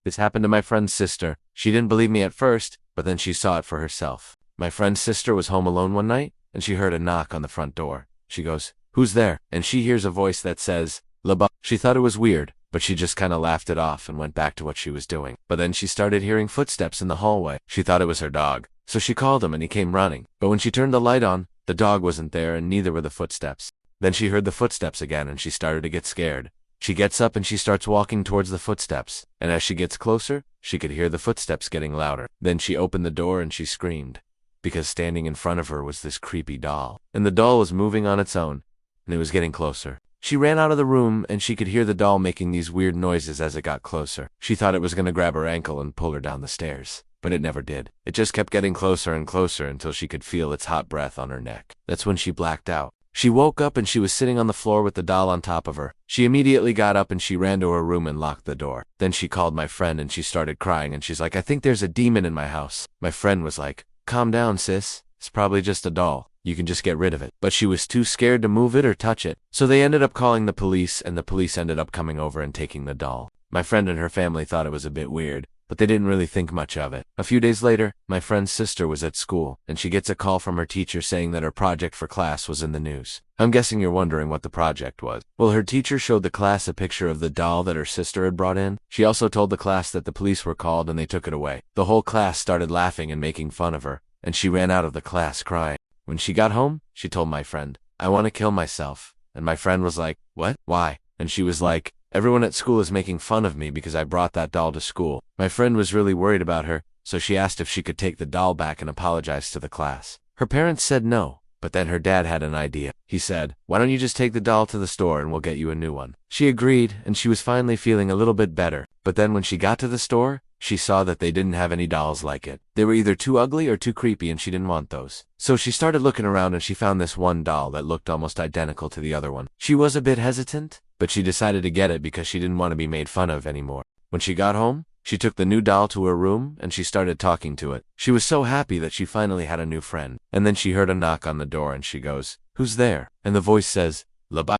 This happened to my friend's sister. She didn't believe me at first, but then she saw it for herself. My friend's sister was home alone one night, and she heard a knock on the front door. She goes, "Who's there?" And she hears a voice that says, "Labubu." She thought it was weird, but she just kinda laughed it off and went back to what she was doing. But then she started hearing footsteps in the hallway. She thought it was her dog, so she called him and he came running. But when she turned the light on, the dog wasn't there and neither were the footsteps. Then she heard the footsteps again and she started to get scared. She gets up and she starts walking towards the footsteps, and as she gets closer, she could hear the footsteps getting louder. Then she opened the door and she screamed, because standing in front of her was this creepy doll. And the doll was moving on its own, and it was getting closer. She ran out of the room and she could hear the doll making these weird noises as it got closer. She thought it was gonna grab her ankle and pull her down the stairs, but it never did. It just kept getting closer and closer until she could feel its hot breath on her neck. That's when she blacked out. She woke up and she was sitting on the floor with the doll on top of her. She immediately got up and she ran to her room and locked the door. Then she called my friend and she started crying and she's like, "I think there's a demon in my house." My friend was like, "Calm down, sis. It's probably just a doll. You can just get rid of it." But she was too scared to move it or touch it. So they ended up calling the police and the police ended up coming over and taking the doll. My friend and her family thought it was a bit weird, but they didn't really think much of it. A few days later, my friend's sister was at school, and she gets a call from her teacher saying that her project for class was in the news. I'm guessing you're wondering what the project was. Well, her teacher showed the class a picture of the doll that her sister had brought in. She also told the class that the police were called and they took it away. The whole class started laughing and making fun of her, and she ran out of the class crying. When she got home, she told my friend, "I want to kill myself." And my friend was like, "What? Why?" And she was like, "Everyone at school is making fun of me because I brought that doll to school." My friend was really worried about her, so she asked if she could take the doll back and apologize to the class. Her parents said no, but then her dad had an idea. He said, "Why don't you just take the doll to the store and we'll get you a new one?" She agreed, and she was finally feeling a little bit better. But then when she got to the store, she saw that they didn't have any dolls like it. They were either too ugly or too creepy and she didn't want those. So she started looking around and she found this one doll that looked almost identical to the other one. She was a bit hesitant, but she decided to get it because she didn't want to be made fun of anymore. When she got home, she took the new doll to her room and she started talking to it. She was so happy that she finally had a new friend. And then she heard a knock on the door and she goes, "Who's there?" And the voice says, "Labubu."